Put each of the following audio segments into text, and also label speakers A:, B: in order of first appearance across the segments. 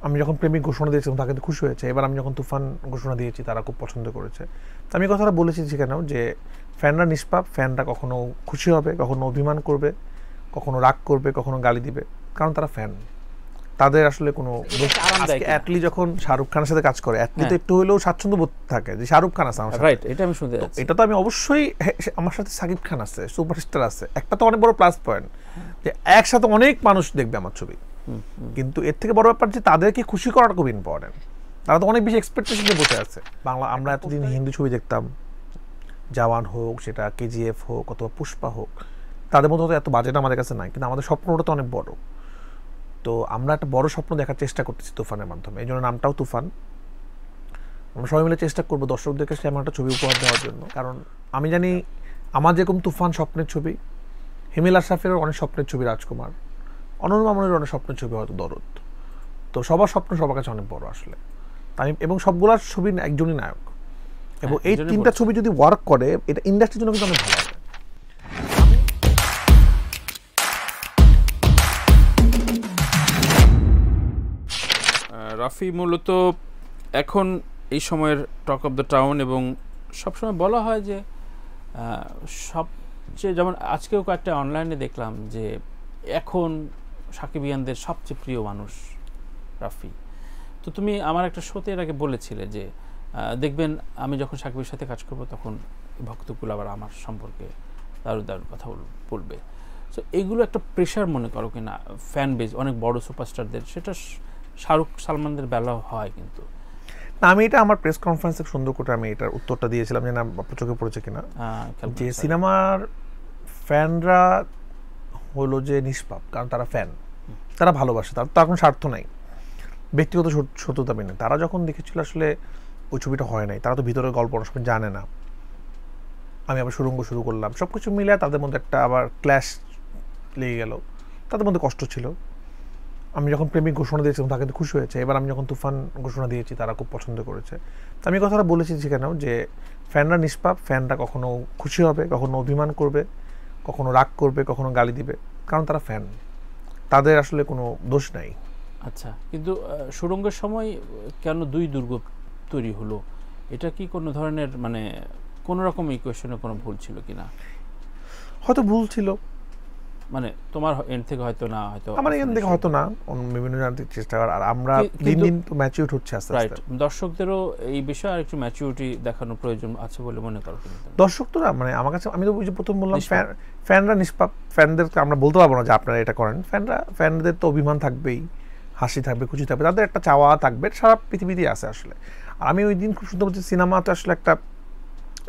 A: আমি যখন প্রেমিক ঘোষণা দিয়েছিলাম তারা কিন্তু খুশি হয়েছে। এবার আমি যখন তুফান ঘোষণা দিয়েছি তারা খুব পছন্দ করেছে। তো আমি কথাটা বলেছি সেখানেও যে ফ্যানরা নিষ্পাপ, ফ্যানরা কখনো খুশি হবে, কখনো অভিমান করবে, কখনো রাগ করবে, কখনো গালি দিবে, কারণ তারা ফ্যান। তাদের আসলে কোনো অ্যাটলি যখন শাহরুখ খানের সাথে কাজ করে অ্যাটলি তো একটু হলেও স্বাচ্ছন্দ্য বোধ থাকে যে শাহরুখ খান আছে আমার সাথে।
B: রাইট, এটা আমি শুনতে যাচ্ছি।
A: এটা তো আমি অবশ্যই, আমার সাথে সাকিব খান আছে, সুপারস্টার আছে, একটা তো অনেক বড় প্লাস পয়েন্ট যে একসাথে অনেক মানুষ দেখবে আমার ছবি। কিন্তু এর থেকে বড় ব্যাপার যে তাদেরকে খুশি করাটা খুব ইম্পর্টেন্ট। তারা তো অনেক বেশি এক্সপেকটেশন নিয়ে বসে আছে। বাংলা আমরা এতদিন হিন্দি ছবি দেখতাম, জওয়ান হোক, সেটা কেজিএফ হোক অথবা পুষ্পা হোক, তাদের মধ্যে এত বাজেট আমাদের কাছে নাই, কিন্তু আমাদের স্বপ্নটা তো অনেক বড়। তো আমরা একটা বড় স্বপ্ন দেখার চেষ্টা করতেছি তুফানের মাধ্যমে, এই জন্য নামটাও তুফান। আমরা সবাই মিলে চেষ্টা করবো দর্শকদের কাছে এমন একটা ছবি উপহার দেওয়ার জন্য। কারণ আমি জানি আমার যেরকম তুফান স্বপ্নের ছবি, হিমেল আশরাফেরও অনেক স্বপ্নের ছবি রাজকুমার, অনন্য মামুনের অনেক স্বপ্নের ছবি হয়তো দরদ। তো সবার স্বপ্ন সবার কাছে অনেক বড় আসলে। তাই এবং সবগুলার ছবি একজনই নায়ক, এবং এই তিনটা ছবি যদি ওয়ার্ক করে এটা ইন্ডাস্ট্রির জন্য কিন্তু অনেক ভালো হবে।
B: রাফি মূলত এখন এই সময়ের টক অফ দ্য টাউন, এবং সবসময় বলা হয় যে সবচেয়ে, যেমন আজকেও কয়েকটা অনলাইনে দেখলাম যে এখন সাকিবিয়ানদের সবচেয়ে প্রিয় মানুষ রাফি। তো তুমি আমার একটা শোতে এর আগে বলেছিলে যে দেখবেন আমি যখন সাকিবের সাথে কাজ করব তখন ভক্তকুল আবার আমার সম্পর্কে দারুণ দারুণ কথা বলবে। সো এগুলো একটা প্রেশার মনে করো কিনা ফ্যান বেজ অনেক বড় সুপারস্টারদের, সেটা শাহরুখ সালমানদের বেলাও হয় কিন্তু
A: না। আমি এটা আমার প্রেস কনফারেন্সে সুন্দর করে আমি এটার উত্তরটা দিয়েছিলাম, যে না চোখে পড়েছে কিনা, যে সিনেমার ফ্যানরা হলো যে নিষ্পাপ, কারণ তারা ফ্যান, তারা ভালোবাসে, তার কোনো স্বার্থ নাই, ব্যক্তিগত শত্রুতা নেই। তারা যখন দেখেছিল আসলে ওই ছবিটা হয় নাই, তারা তো ভিতরের গল্প অনেক সময় জানে না। আমি আবার সুরঙ্গ শুরু করলাম, সব কিছু মিলে তাদের মধ্যে একটা আবার ক্ল্যাশ লেগে গেল, তাদের মধ্যে কষ্ট ছিল। আমি যখন প্রেমিক ঘোষণা দিয়েছিলাম তারা কিন্তু খুশি হয়েছে। এবার আমি যখন তুফান ঘোষণা দিয়েছি তারা খুব পছন্দ করেছে। তো আমি কথাটা বলেছি সেখানেও যে ফ্যানরা নিষ্পাপ, ফ্যানরা কখনো খুশি হবে, কখনো অভিমান করবে, কখনো রাগ করবে, কখনো গালি দিবে, কারণ তারা ফ্যান। তাদের আসলে কোনো দোষ নাই।
B: আচ্ছা, কিন্তু সুরঙ্গের সময় কেন দুই দুর্গ তৈরি হলো? এটা কি কোনো ধরনের মানে কোনো রকম ইকুয়েশনে কোনো ভুল ছিল কিনা?
A: হয়তো ভুল ছিল,
B: মানে তোমার এন্ড থেকে হয়তো না, হয়তো
A: আমার এখান থেকে হয়তো না, বিভিন্ন জানতে চেষ্টা করার। আর আমরা দিন দিন তো ম্যাচিউর হচ্ছে আস্তে আস্তে।
B: দর্শকদেরও এই বিষয়ে আর একটু ম্যাচিউরিটি দেখানোর প্রয়োজন আছে বলে মনে করো?
A: দর্শক তো না, মানে আমার কাছে, আমি তো প্রথম বললাম ফ্যানরা নিষ্পাপ, ফ্যানদেরকে আমরা বলতে পারবো না যে আপনারা এটা করেন। ফ্যানদের তো অভিমান থাকবেই, হাসি থাকবে, খুশি থাকবে, তাদের একটা চাওয়া থাকবে, সারা পৃথিবীতেই আছে আসলে। আর আমি ওই দিন খুব সুন্দর বলছি, সিনেমা তো আসলে একটা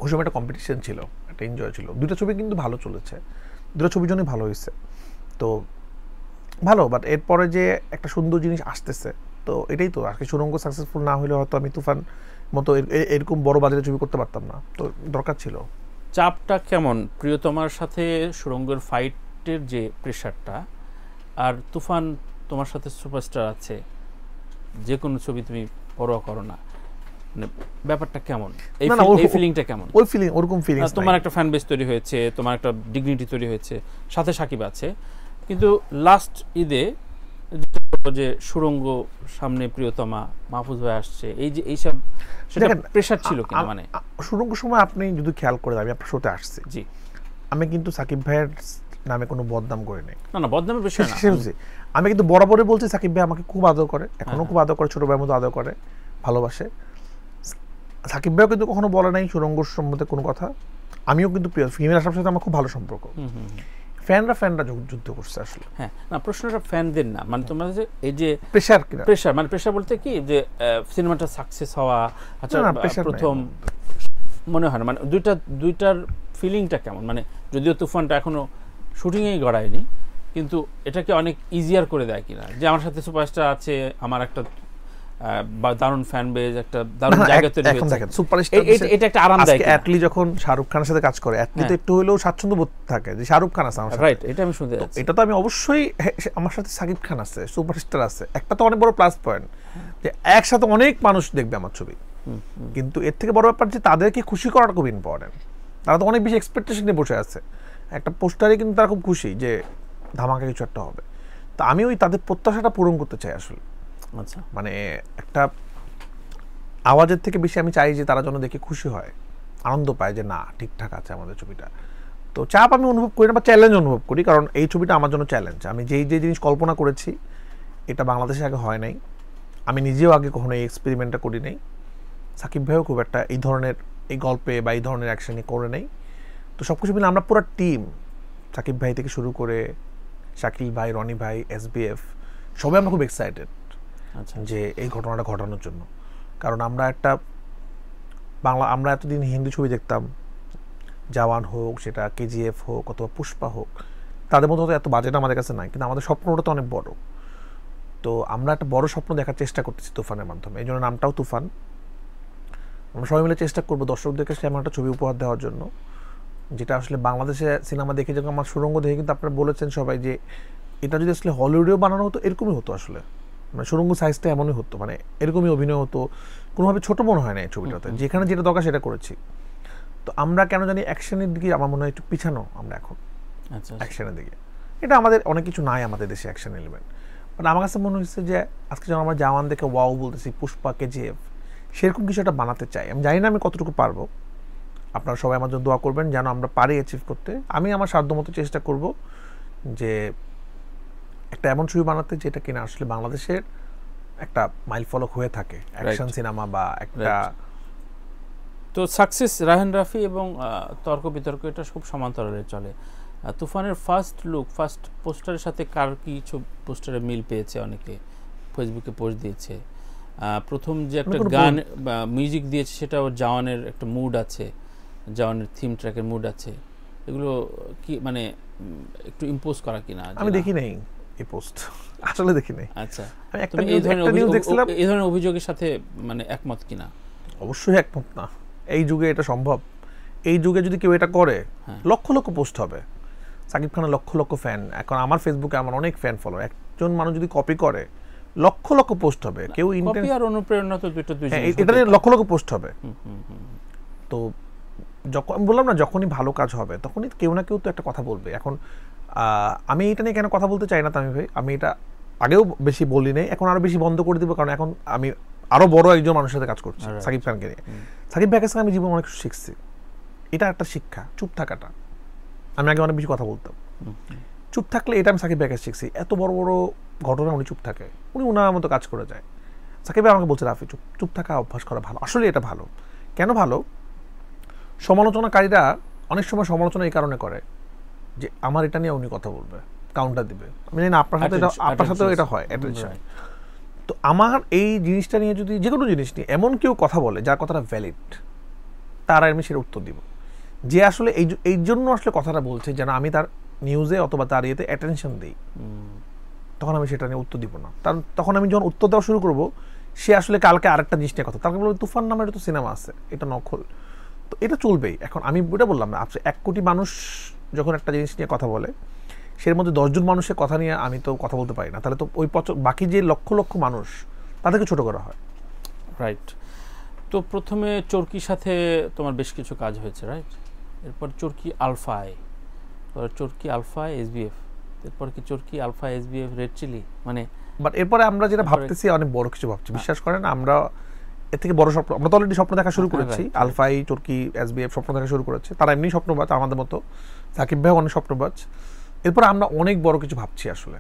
A: ওই সময় একটা কম্পিটিশন ছিল, একটা এনজয় ছিল। দুটো ছবি কিন্তু ভালো চলেছে, দুটো ছবির জন্যই ভালো হয়েছে, তো ভালো। বাট এরপরে যে একটা সুন্দর জিনিস আসতেছে, তো এটাই তো আজকে সুরঙ্গ সাকসেসফুল না হলে হয়তো আমি তুফান মতো এরকম বড় বাজারে ছবি করতে পারতাম না, তো দরকার ছিল।
B: চাপটা কেমন প্রিয়তমার সাথে সুরঙ্গের ফাইটের যে প্রেশারটা, আর তুফান তোমার সাথে সুপারস্টার আছে, যে কোনো ছবি তুমি পরোয়া করো না, মানে ব্যাপারটা কেমন? এই ফিলিংটা কেমন?
A: ওই ফিলিং, ওরকম ফিলিং,
B: তোমার একটা ফ্যান বেস তৈরি হয়েছে, তোমার একটা ডিগনিটি তৈরি হয়েছে, সাথে সাকিব আছে, কিন্তু লাস্ট ঈদে যে সুরঙ্গ সামনে, প্রিয়তমা, মাহফুজ ভাই আসছে, এই যে এইসব, সেটা প্রেশার ছিল কিনা? মানে
A: সুরঙ্গ সময় আপনি যদি খেয়াল করে, আমি আপনার শোতে আসছি,
B: জি,
A: আমি কিন্তু সাকিব ভাইয়ের নামে কোনো বদনাম করি নাই।
B: না, বদনামের বিষয় না,
A: আমি কিন্তু বরাবরই বলছি সাকিব ভাই আমাকে খুব আদর করে, এখনো খুব আদর করে, ছোট ভাইয়ের মতো আদর করে, ভালোবাসে। সাকিব ভাইও কিন্তু কখনো বলে নাই সুরঙ্গর সম্বন্ধে কোনো কথা। আমিও কিন্তু প্রিয়, হিমেল আশরাফের সাথে আমার খুব ভালো সম্পর্ক। ফ্যানরা যুদ্ধ করছে আসলে।
B: হ্যাঁ, না, প্রশ্নটা ফ্যানদের না, মানে তোমরা যে এই যে
A: প্রেশার কিনা,
B: প্রেশার, মানে প্রেশার বলতে কি যে সিনেমাটা সাকসেস হওয়া, আচ্ছা প্রথম মনে হয় না, মানে দুইটার ফিলিংটা কেমন? মানে যদিও তুফানটা এখনো শুটিংয়েই গড়ায়নি, কিন্তু এটাকে অনেক ইজিয়ার করে দেয় কিনা, যে আমার সাথে সুপারস্টার আছে, আমার একটা দারুণ ফ্যান বেজ, একটা দারুণ জায়গা তৈরি হয়েছে। দেখেন সুপারস্টার, এটা একটা আরামদায়ক।
A: অ্যাটলি যখন শাহরুখ খানের সাথে কাজ করে অ্যাটলি তো একটু হলেও স্বাচ্ছন্দ্য বোধ থাকে যে শাহরুখ খান আছে আমার সাথে।
B: রাইট, এটা আমি শুনতে যাচ্ছি।
A: এটা তো আমি অবশ্যই, আমার সাথে সাকিব খান আছে, সুপারস্টার আছে, একটা তো অনেক বড় প্লাস পয়েন্ট যে একসাথে অনেক মানুষ দেখবে আমার ছবি। কিন্তু এর থেকে বড় ব্যাপার যে তাদেরকে খুশি করাটা খুব ইম্পর্টেন্ট। তারা তো অনেক বেশি এক্সপেকটেশন নিয়ে বসে আছে, একটা পোস্টারে কিন্তু তারা খুব খুশি যে ধামাকা কিছু একটা হবে। তো আমি ওই তাদের প্রত্যাশাটা পূরণ করতে চাই আসলে।
B: আচ্ছা,
A: মানে একটা আওয়াজের থেকে বেশি আমি চাই যে তারা যেন দেখে খুশি হয়, আনন্দ পায় যে না ঠিকঠাক আছে আমাদের ছবিটা। তো চাপ আমি অনুভব করি না, বা চ্যালেঞ্জ অনুভব করি, কারণ এই ছবিটা আমার জন্য চ্যালেঞ্জ। আমি যেই যে জিনিস কল্পনা করেছি এটা বাংলাদেশে আগে হয় নাই, আমি নিজেও আগে কখনো এই এক্সপেরিমেন্টটা করি নাই, সাকিব ভাইও খুব একটা এই ধরনের এই গল্পে বা এই ধরনের অ্যাকশনই করে নেই। তো সব কিছু মিলে আমরা পুরো টিম, সাকিব ভাই থেকে শুরু করে শাকিল ভাই, রনি ভাই, SBF, সবাই আমরা খুব এক্সাইটেড
B: আচ্ছা,
A: যে এই ঘটনাটা ঘটানোর জন্য। কারণ আমরা এতদিন হিন্দি ছবি দেখতাম, জওয়ান হোক, সেটা KGF হোক অথবা পুষ্পা হোক, তাদের মধ্যে হয়তো এত বাজেট আমাদের কাছে নাই, কিন্তু আমাদের স্বপ্নটা তো অনেক বড়। তো আমরা একটা বড় স্বপ্ন দেখার চেষ্টা করতেছি তুফানের মাধ্যমে, এই জন্য নামটাও তুফান। আমরা সবাই মিলে চেষ্টা করবো দর্শকদের কাছে এমন একটা ছবি উপহার দেওয়ার জন্য, যেটা আসলে বাংলাদেশে সিনেমা দেখে যখন আমার সুড়ঙ্গ দেখে, কিন্তু আপনারা বলেছেন সবাই যে এটা যদি আসলে হলিউডেও বানানো হতো এরকমই হতো, আসলে মানে সুড়ঙ্গ সাইজটা এমনই হতো, মানে এরকমই অভিনয় হতো, কোনোভাবে ছোট মনে হয় না এই ছবিটাতে, যেখানে যেটা দরকার সেটা করেছি। তো আমরা কেন জানি অ্যাকশনের দিকে আমার মনে হয় একটু পিছানো আমরা এখন,
B: আচ্ছা,
A: অ্যাকশনের দিকে। এটা আমাদের অনেক কিছু নাই আমাদের দেশে অ্যাকশন এলিমেন্ট, বাট আমার কাছে মনে হচ্ছে যে আজকে যখন আমরা জওয়ান দেখে ওয়াও বলতেছি, পুষ্পা, KGF, সেরকম কিছু একটা বানাতে চাই। আমি জানি না আমি কতটুকু পারবো, আপনারা সবাই আমার জন্য দোয়া করবেন যেন আমরা পারি অ্যাচিভ করতে। আমি আমার সাধ্যমতো চেষ্টা করব যে একটা এমন ছবি বানাতে যেটা কিনা আসলে বাংলাদেশের একটা মাইল ফলক হয়ে থাকে অ্যাকশন সিনেমা বা একটা।
B: তো সাকসেস রায়হান রাফি এবং তর্ক বিতর্ক এটা খুব সমান্তরালে চলে। তুফানের ফার্স্ট লুক, ফার্স্ট পোস্টারের সাথে কার কি পোস্টারে মিল পেয়েছে, অনেকে ফেসবুকে পোস্ট দিয়েছে। প্রথম যে একটা গান বা মিউজিক দিয়েছে সেটা ওর জওয়ানের একটা মুড আছে, জওয়ানের থিম ট্র্যাকের মুড আছে, এগুলো কি মানে একটু ইম্পোজ করা কিনা?
A: আমি দেখি নাই এই পোস্ট, আসলে দেখি নাই।
B: আচ্ছা,
A: তুমি এই
B: ধরনের অভিযোগের সাথে মানে একমত কিনা?
A: অবশ্যই একমত না। এই যুগে এটা সম্ভব? এই যুগে যদি কেউ এটা করে লক্ষ লক্ষ পোস্ট হবে। সাকিব খানের লক্ষ লক্ষ ফ্যান, এখন আমার ফেসবুকে আমার অনেক ফ্যান ফলো, একজন মানুষ যদি কপি করে লক্ষ লক্ষ পোস্ট হবে। কেউ
B: কপি আর অনুপ্রেরণা তো দুটো দুই জিনিস,
A: এটা নিয়ে লক্ষ লক্ষ পোস্ট হবে। তো যখন আমি বললাম না, যখনই ভালো কাজ হবে তখনই কেউ না কেউ তো একটা কথা বলবে। এখন আমি এটা নিয়ে কেন কথা বলতে চাই না তামিম ভাই, আমি এটা আগেও বেশি বলি নাই, এখন আরো বেশি বন্ধ করে দিব, কারণ এখন আমি আরো বড় একজন মানুষের সাথে কাজ করছি, সাকিব খানকে নিয়ে। সাকিব ভাইয়ের কাছে আমি জীবনে অনেক কিছু শিখছি, এটা একটা শিক্ষা, চুপ থাকাটা। আমি আগে অনেক বেশি কথা বলতাম, চুপ থাকলে এটা আমি সাকিব ভাইয়ের কাছে শিখছি। এত বড় বড় ঘটনা উনি চুপ থাকে, উনি ওনার মতো কাজ করে যায়। সাকিব ভাই আমাকে বলছে, রাফি চুপ থাকা অভ্যাস করা ভালো। আসলে এটা ভালো। কেন ভালো? সমালোচনাকারীরা অনেক সময় সমালোচনা এই কারণে করে যে আমার এটা নিয়ে উনি কথা বলবে, কাউন্টার দিবে। আমি জানি না আপনার সাথেও এটা হয়, অ্যাটেনশন। তো আমার এই জিনিসটা নিয়ে যদি যে কোনো জিনিস নিয়ে এমন কেউ কথা বলে যার কথাটা ভ্যালিড, তার আমি সেটা উত্তর দিব। যে আসলে এই জন্য আসলে কথাটা বলছে যেন আমি তার নিউজে অথবা তার ইয়েতে অ্যাটেনশন দিই, তখন আমি সেটা নিয়ে উত্তর দিব না। কারণ তখন আমি যখন উত্তর দেওয়া শুরু করবো, সে আসলে কালকে আরেকটা জিনিস নিয়ে কথা, তাকে বলবো তুফান নামের তো সিনেমা আছে, এটা নকল। তো এটা চলবেই। এখন আমি এটা বললাম না, 1 কোটি মানুষ যখন একটা জিনিস নিয়ে কথা বলে, সের মধ্যে 10 জন মানুষের কথা নিয়ে আমি তো কথা বলতে পারি না, তাহলে তো ওই বাকি যে লক্ষ লক্ষ মানুষ তাদেরকে ছোট করা হয়।
B: রাইট। তো প্রথমে চরকির সাথে তোমার বেশ কিছু কাজ হয়েছে, রাইট? এরপর চরকি আলফায়, চরকি আলফায় SBF, এরপর কি চরকি আলফা SBF রেড চিলি, মানে
A: বাট এরপরে আমরা যেটা ভাবতেছি অনেক বড় কিছু ভাবছি, বিশ্বাস করেন। আমরা এর থেকে বড় স্বপ্ন, আমরা তো অলরেডি স্বপ্ন দেখা শুরু করেছি। আলফাই, চরকি, SBF স্বপ্ন দেখা শুরু করেছে, তারা এমনি স্বপ্নবাজ আমাদের মতো। সাকিব ভাই অনেক স্বপ্নবাজ। এরপর আমরা অনেক বড় কিছু ভাবছি আসলে,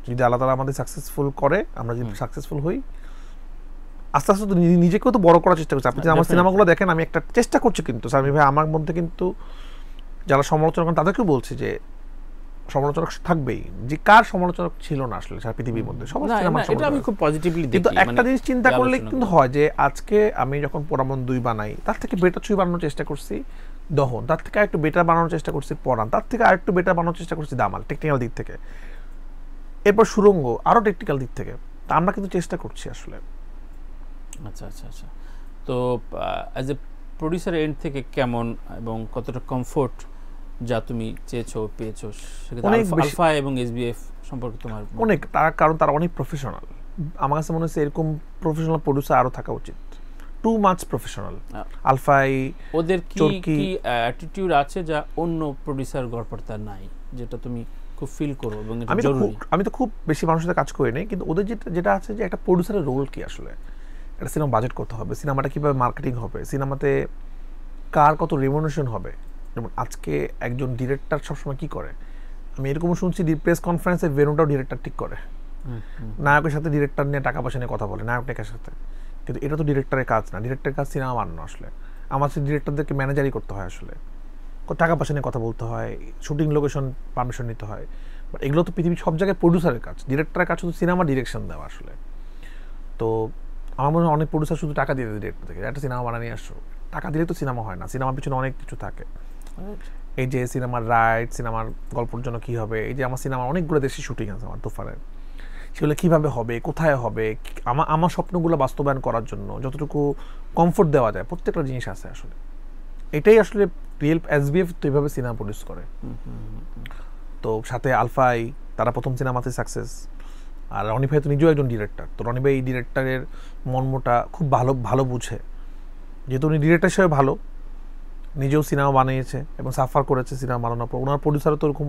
A: যদি আল্লাহ তাআলা আমাদের সাকসেসফুল করে, আমরা যদি সাকসেসফুল হই, আস্তে আস্তে তো নিজেকেও তো বড় করার চেষ্টা করছি। আপনি যদি আমার সিনেমাগুলো দেখেন, আমি একটা চেষ্টা করছি, কিন্তু সামি ভাই আমার মধ্যে কিন্তু যারা সমালোচনা করেন তাদেরকেও বলছি যে সমালোচক থাকবেই, যে কার সমালোচক ছিল না আসলে সারা পৃথিবীর মধ্যে, সবার সিনেমা
B: এটা আমি খুব পজিটিভলি দেখি।
A: কিন্তু একটা জিনিস চিন্তা করলে কিন্তু হয় যে আজকে আমি যখন পোড়ামন 2 বানাই, তার থেকে বেটার ছবি বানানোর চেষ্টা করছি দহন, তার থেকে আরেকটু বেটার বানানোর চেষ্টা করছি পরাণ, তার থেকে আরেকটু বেটার বানানোর চেষ্টা করছি দামাল, টেকনিক্যাল দিক থেকে। এরপর সুরঙ্গ, আরো টেকনিক্যাল দিক থেকে। তা আমরা কিন্তু চেষ্টা করছি আসলে।
B: আচ্ছা আচ্ছা আচ্ছা। তো অ্যাজ এ প্রোডিউসার এন্ড থেকে কেমন এবং কতটা কমফোর্ট যা তুমি চেয়েছো পেয়েছো, আলফা এবং SBF সম্পর্কে তোমার
A: অনেক, কারণ তারা অনেক প্রফেশনাল। আমার কাছে মনে হচ্ছে এরকম প্রফেশনাল প্রোডিউসার আরো থাকা উচিত, টু মাচ প্রফেশনাল। আলফাই
B: ওদের কি অ্যাটিটিউড আছে যা অন্য প্রোডিউসার গড়পড়তা নাই, যেটা তুমি খুব ফিল করো এবং এটা
A: আমি
B: জরুরি।
A: আমি তো খুব বেশি মানুষের সাথে কাজ করি নাই, কিন্তু ওদের যেটা আছে যে একটা প্রডিউসারের রোল কি আসলে, একটা সিনেমা বাজেট করতে হবে, সিনেমাটা কীভাবে মার্কেটিং হবে, সিনেমাতে কার কত রেমুনারেশন হবে। যেমন আজকে একজন ডিরেক্টর সবসময় কী করে, আমি এরকমও শুনছি প্রেস কনফারেন্সে ভেন্যুটাও ডিরেক্টর ঠিক করে, নায়কের সাথে ডিরেক্টর নিয়ে টাকা পয়সা নিয়ে কথা বলে নায়ক নায়কের সাথে, কিন্তু এটা তো ডিরেক্টরের কাজ না। ডিরেক্টরের কাজ সিনেমা বানানো। আসলে আমার ডিরেক্টরদেরকে ম্যানেজারই করতে হয়, আসলে টাকা পয়সা নিয়ে কথা বলতে হয়, শুটিং লোকেশন পারমিশন নিতে হয়, বাট এগুলো তো পৃথিবীর সব জায়গায় প্রডিউসারের কাজ। ডিরেক্টরের কাজ শুধু সিনেমা ডিরেকশন দেওয়া আসলে। তো আমার মনে হয় অনেক প্রডিউসার শুধু টাকা দিয়ে দেয় ডিরেক্টর থেকে, একটা সিনেমা বানিয়ে আসো, টাকা দিলে তো সিনেমা হয় না, সিনেমার পিছনে অনেক কিছু থাকে। এই যে সিনেমার রাইট, সিনেমার গল্পের জন্য কী হবে, এই যে আমার সিনেমার অনেকগুলো দেশে শুটিং আছে আমার তুফানের, সেগুলো কীভাবে হবে, কোথায় হবে, আমার স্বপ্নগুলো বাস্তবায়ন করার জন্য যতটুকু কমফোর্ট দেওয়া যায় প্রত্যেকটা জিনিস আছে আসলে। এটাই আসলে রিয়েল এসবিএফ তো এইভাবে সিনেমা প্রডিউস করে। তো সাথে আলফাই, তারা প্রথম সিনেমাতে সাকসেস। আর রনি ভাই তো নিজেও একজন ডিরেক্টর, তো রনি ভাই এই ডিরেক্টরের মর্মটা খুব ভালো বুঝে, যেহেতু উনি ডিরেক্টর হিসেবে ভালো, নিজেও সিনেমা বানিয়েছে এবং সাফার করেছে সিনেমা বানানোর পর। ওনার প্রডিউসারও তো ওরকম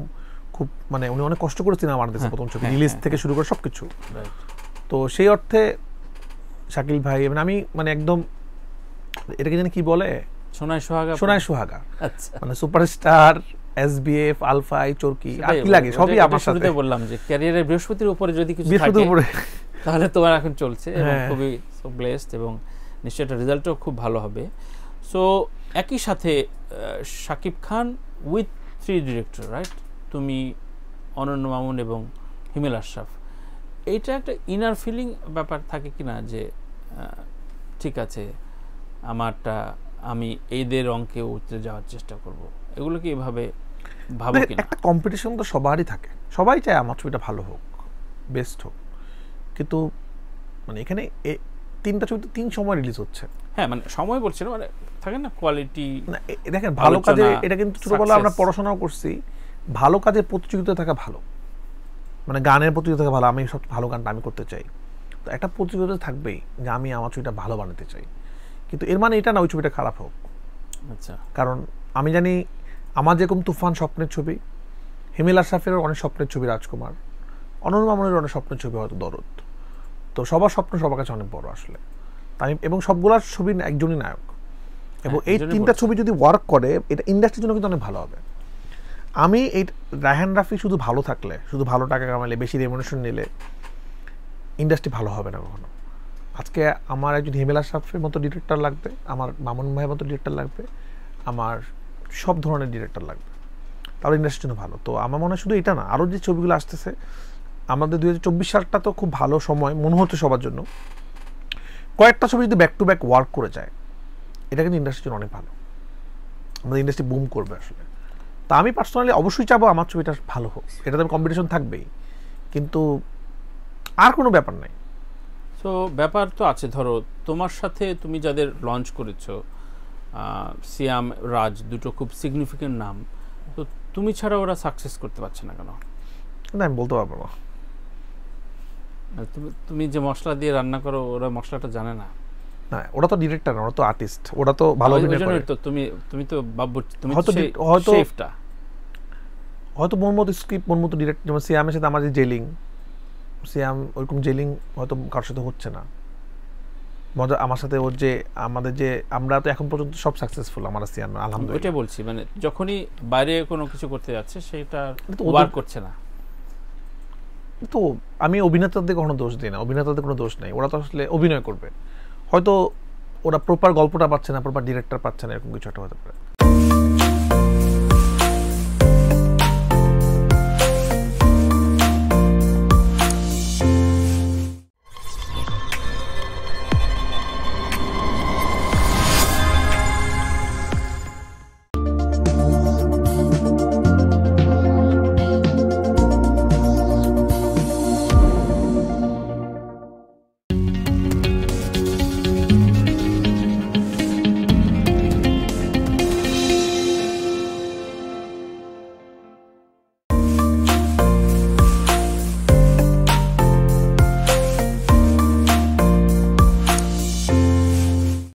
A: খুব উনি অনেক কষ্ট করে সিনেমা বানাতেছে, প্রথম ছবি রিলিজ থেকে শুরু করে সব কিছু। তো সেই অর্থে শাকিল ভাই আমি একদম এটাকে জানি কি বলে, সোনায় সোহাগা, সুপারস্টার, এসবিএফ, আলফাই, চরকি, আর কি লাগে সবই আমার সাথে।
B: বললাম যে ক্যারিয়ারের বৃহস্পতির উপরে যদি কিছু থাকে তাহলে তোমার এখন চলছে এবং খুবই ব্লেসড এবং নিশ্চয়ই একটা রেজাল্টও খুব ভালো হবে। সো একই সাথে Shakib Khan with 3 director, right? তুমি, অনন্য মামুন এবং হিমেল আশরাফ, এইটা একটা ইনার ফিলিং ব্যাপার থাকে কিনা যে ঠিক আছে আমি এইদের অঙ্কে উঠতে যাওয়ার চেষ্টা করব, এগুলো কি এভাবে ভাবো কিনা?
A: একটা কম্পিটিশন তো সবারই থাকে, সবাই চায় আমার ছবিটা ভালো হোক, বেস্ট হোক, কিন্তু এখানে 3টা ছবি তো 3 সময় রিলিজ হচ্ছে।
B: হ্যাঁ, সময় বলছি না, থাকে না কোয়ালিটি।
A: দেখেন ভালো কাজে, এটা কিন্তু ছোটবেলায় আমরা পড়াশোনাও করছি, ভালো কাজের প্রতিযোগিতা থাকা ভালো, গানের প্রতিযোগিতা থাকা ভালো। আমি সব ভালো গানটা আমি করতে চাই, তো একটা প্রতিযোগিতা থাকবেই যে আমি আমার ছবিটা ভালো বানাতে চাই, কিন্তু এর এটা না ওই ছবিটা খারাপ হোক।
B: আচ্ছা,
A: কারণ আমি জানি আমার যেরকম তুফান স্বপ্নের ছবি, হিমেল আশরাফেরও অনেক স্বপ্নের ছবি, রাজকুমার, অনন্য মামুনের অনেক স্বপ্নের ছবি, হয়তো দরদ। তো সবার স্বপ্ন সবার কাছে অনেক বড় আসলে। এবং সবগুলার ছবি একজনই নায়ক, এবং এই 3টা ছবি যদি ওয়ার্ক করে এটা ইন্ডাস্ট্রির জন্য কিন্তু অনেক ভালো হবে। আমি এই রায়হান রাফি শুধু ভালো থাকলে, শুধু ভালো টাকা কামালে, বেশি রেমুনেশন নিলে ইন্ডাস্ট্রি ভালো হবে না কখনো। আজকে আমার একজন হিমেল আশরাফের মতো ডিরেক্টর লাগবে, আমার মামুন ভাইয়ের মতো ডিরেক্টর লাগবে, আমার সব ধরনের ডিরেক্টর লাগবে, তাহলে ইন্ডাস্ট্রির জন্য ভালো। তো আমার মনে হয় শুধু এটা না, আরও যে ছবিগুলো আসতেছে, আমাদের 2024 সালটা তো খুব ভালো সময় মনে হচ্ছে সবার জন্য। কয়েকটা ছবি যদি ব্যাক টু ব্যাক ওয়ার্ক করে যায়, এটা কিন্তু ইন্ডাস্ট্রির জন্য অনেক ভালো, আমাদের ইন্ডাস্ট্রি বুম করবে আসলে। তা আমি পার্সোনালি অবশ্যই চাবো আমার ছবিটা ভালো হোক, এটাতে কম্পিটিশন থাকবেই, কিন্তু আর কোনো ব্যাপার নাই।
B: সো ব্যাপার তো আছে, ধরো তোমার সাথে তুমি যাদের লঞ্চ করেছো, সিয়াম, রাজ, দুটো খুব সিগনিফিকেন্ট নাম, তো তুমি ছাড়া ওরা সাকসেস করতে পারছে না কেন?
A: না, আমি বলতে পারবো না।
B: তুমি যে মশলা দিয়ে রান্না করো, ওরা মশলাটা জানে না।
A: না, ওরা তো ডিরেক্টর না, ওরা তো আর্টিস্ট, ওরা তো ভালো অভিনয় করে।
B: তো তুমি তো বাবু, তুমি
A: হয়তো
B: শেফটা,
A: হয়তো মন মতো স্ক্রিপ্ট, মন মতো ডিরেক্ট। যেমন সিয়ামের সাথে আমার যে জেলিং, সিয়াম ওইরকম জেলিং হয়তো কারোর সাথে হচ্ছে না মজা। আমার সাথে ওর যে আমাদের যে আমরা তো এখন পর্যন্ত সব সাকসেসফুল আমার সিয়াম, আলহামদুলিল্লাহ।
B: ওইটা বলছি, যখনই বাইরে কোনো কিছু করতে যাচ্ছে সেটা ওয়ার্ক করছে না।
A: তো আমি অভিনেতাদের কোনো দোষ দিই না, অভিনেতাদের কোনো দোষ নেই, ওরা তো আসলে অভিনয় করবে, হয়তো ওরা প্রপার গল্পটা পাচ্ছে না, প্রপার ডিরেক্টর পাচ্ছে না, এরকম কিছু একটা হতে পারে।